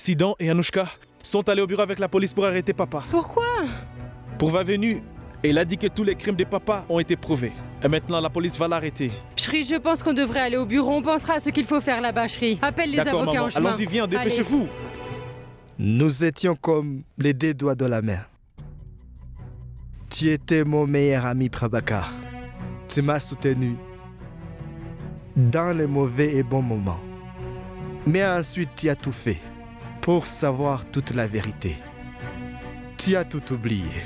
Sidan et Anouchka sont allés au bureau avec la police pour arrêter papa. Pourquoi? Prouva venue, et il a dit que tous les crimes de papa ont été prouvés. Et maintenant, la police va l'arrêter. Shri, je pense qu'on devrait aller au bureau. On pensera à ce qu'il faut faire là-bas, Shri. Appelle les D'accord, avocats maman. en chemin. Allons-y, viens, dépêchez-vous. Nous étions comme les deux doigts de la main. Tu étais mon meilleur ami, Prabhakar. Tu m'as soutenu dans les mauvais et bons moments. Mais ensuite, tu as tout fait pour savoir toute la vérité. Tu as tout oublié.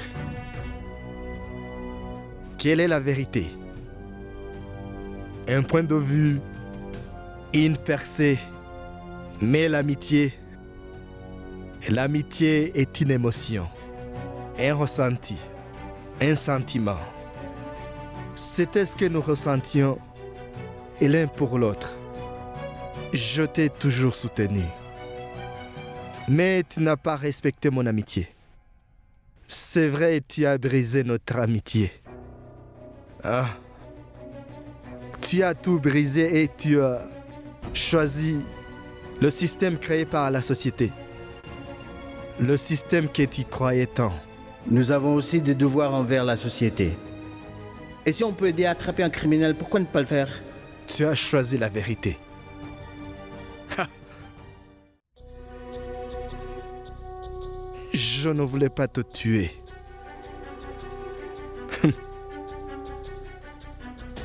Quelle est la vérité? Un point de vue, une percée, mais l'amitié est une émotion, un ressenti, un sentiment. C'était ce que nous ressentions et l'un pour l'autre. Je t'ai toujours soutenu. Mais tu n'as pas respecté mon amitié. C'est vrai, tu as brisé notre amitié. Ah. Tu as tout brisé et tu as choisi le système créé par la société. Le système que tu croyais tant. Nous avons aussi des devoirs envers la société. Et si on peut aider à attraper un criminel, pourquoi ne pas le faire? Tu as choisi la vérité. Je ne voulais pas te tuer.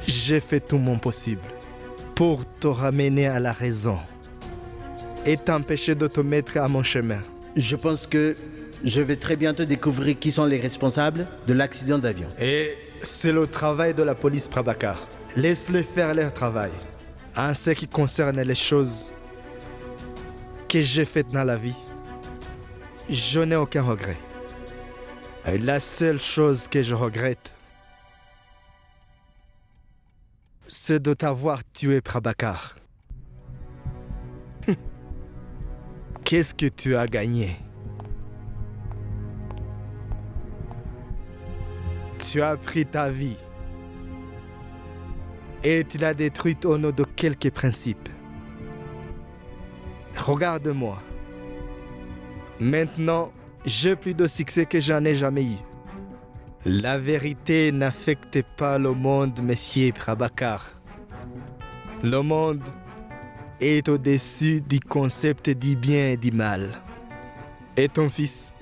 J'ai fait tout mon possible pour te ramener à la raison et t'empêcher de te mettre à mon chemin. Je pense que je vais très bientôt découvrir qui sont les responsables de l'accident d'avion. Et c'est le travail de la police, Prabhakar. Laisse-les faire leur travail. En ce qui concerne les choses que j'ai faites dans la vie, je n'ai aucun regret. Et la seule chose que je regrette, c'est de t'avoir tué, Prabhakar. Qu'est-ce que tu as gagné? Tu as pris ta vie et tu l'as détruite au nom de quelques principes. Regarde-moi. Maintenant, j'ai plus de succès que j'en ai jamais eu. La vérité n'affecte pas le monde, monsieur Prabhakar. Le monde est au-dessus du concept du bien et du mal. Et ton fils,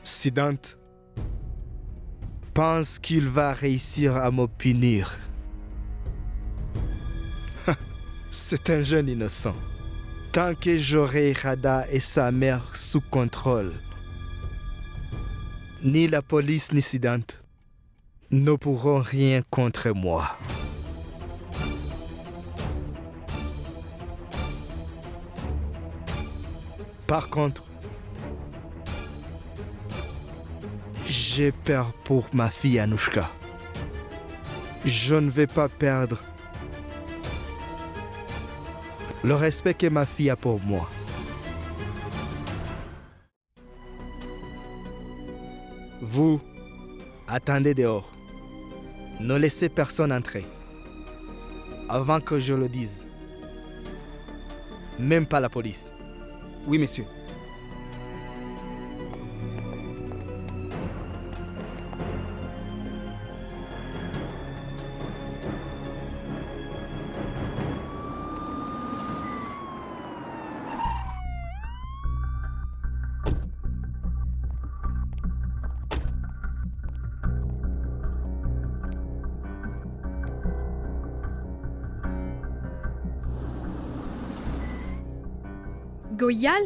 Siddhant, pense qu'il va réussir à me punir. C'est un jeune innocent. Tant que j'aurai Radha et sa mère sous contrôle, ni la police ni Siddhant ne pourront rien contre moi. Par contre, j'ai peur pour ma fille Anouchka. Je ne vais pas perdre le respect que ma fille a pour moi. Vous, attendez dehors. Ne laissez personne entrer. Avant que je le dise. Même pas la police. Oui, monsieur. Goyal?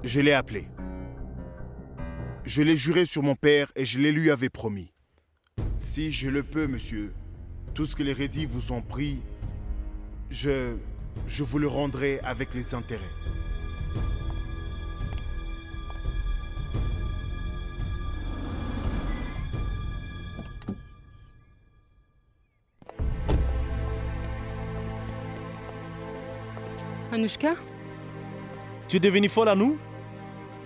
Je l'ai appelé. Je l'ai juré sur mon père et je les lui avais promis. Si je le peux, monsieur, tout ce que les rédits vous ont pris, je vous le rendrai avec les intérêts. Anouchka? Tu es devenu folle à nous?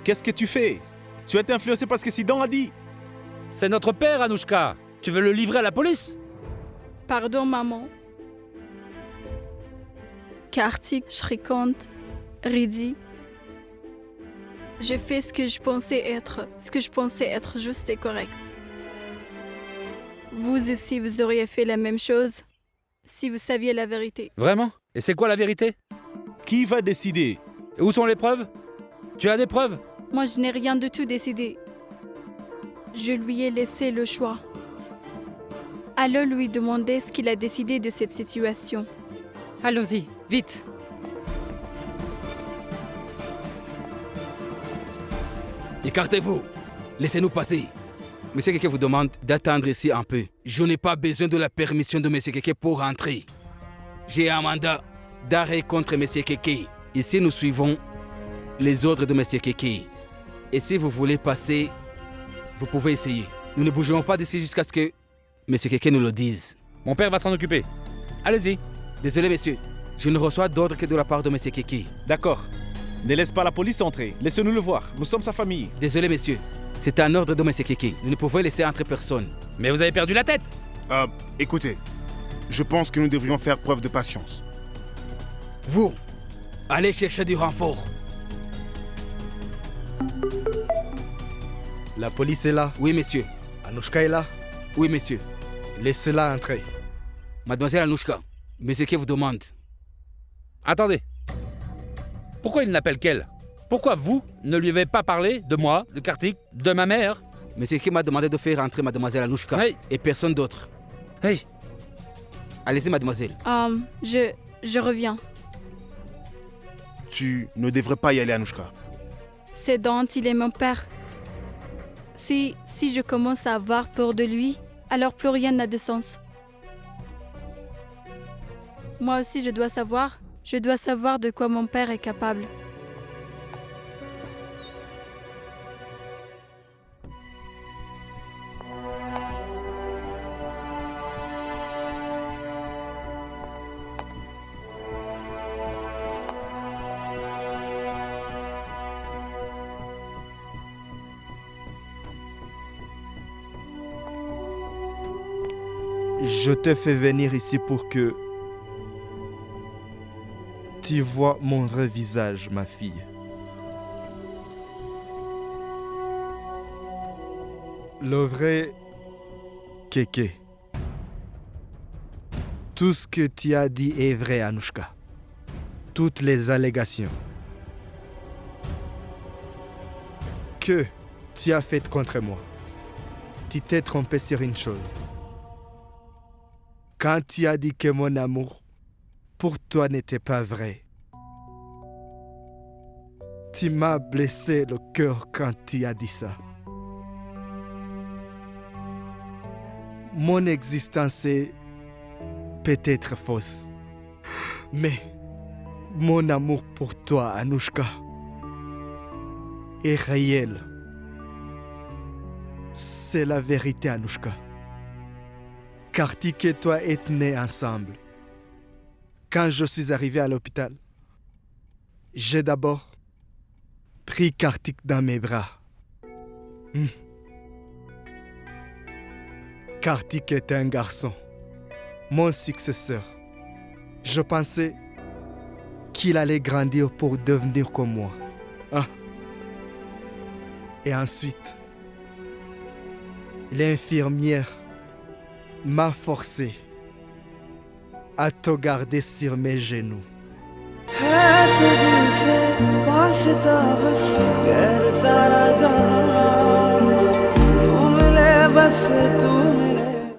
Qu'est-ce que tu fais? Tu as été influencé par ce que Sidan a dit. C'est notre père, Anouchka. Tu veux le livrer à la police? Pardon, maman. Kartik, Shrikant, Riddhi. J'ai fait ce que je pensais être juste et correct. Vous aussi, vous auriez fait la même chose si vous saviez la vérité. Vraiment? Et c'est quoi la vérité? Qui va décider? Et où sont les preuves? Tu as des preuves? Moi, je n'ai rien du tout décidé. Je lui ai laissé le choix. Allons lui demander ce qu'il a décidé de cette situation. Allons-y, vite. Écartez-vous. Laissez-nous passer. Monsieur Keke vous demande d'attendre ici un peu. Je n'ai pas besoin de la permission de Monsieur Keke pour rentrer. J'ai un mandat d'arrêt contre Monsieur Keke. Ici, nous suivons les ordres de Monsieur Keke. Et si vous voulez passer, vous pouvez essayer. Nous ne bougerons pas d'ici jusqu'à ce que Monsieur Keke nous le dise. Mon père va s'en occuper. Allez-y. Désolé, monsieur. Je ne reçois d'ordre que de la part de Monsieur Keke. D'accord. Ne laisse pas la police entrer. Laissez-nous le voir. Nous sommes sa famille. Désolé, monsieur. C'est un ordre de Monsieur Keke. Nous ne pouvons laisser entrer personne. Mais vous avez perdu la tête. Écoutez, je pense que nous devrions faire preuve de patience. Vous, allez chercher du renfort. La police est là. Oui, monsieur. Anushka est là. Oui, monsieur. Laissez-la entrer. Mademoiselle Anushka, Monsieur Keke vous demande. Attendez. Pourquoi il n'appelle qu'elle? Pourquoi vous ne lui avez pas parlé de moi, de Kartik, de ma mère? Monsieur Keke m'a demandé de faire entrer Mademoiselle Anushka. Hey. Et personne d'autre. Hey. Allez-y, mademoiselle. Je reviens. Tu ne devrais pas y aller, Anushka. C'est Dante, il est mon père. Si je commence à avoir peur de lui, alors plus rien n'a de sens. Moi aussi, je dois savoir de quoi mon père est capable. Je t'ai fait venir ici pour que tu vois mon vrai visage, ma fille. Le vrai Keke. Tout ce que tu as dit est vrai, Anushka. Toutes les allégations que tu as faites contre moi. Tu t'es trompé sur une chose. Quand tu as dit que mon amour pour toi n'était pas vrai, tu m'as blessé le cœur quand tu as dit ça. Mon existence est peut-être fausse, mais mon amour pour toi, Anushka, est réel. C'est la vérité, Anushka. Kartik et toi êtes nés ensemble. Quand je suis arrivé à l'hôpital, j'ai d'abord pris Kartik dans mes bras. Kartik est un garçon, mon successeur. Je pensais qu'il allait grandir pour devenir comme moi. Et ensuite, l'infirmière m'a forcé à te garder sur mes genoux. Tu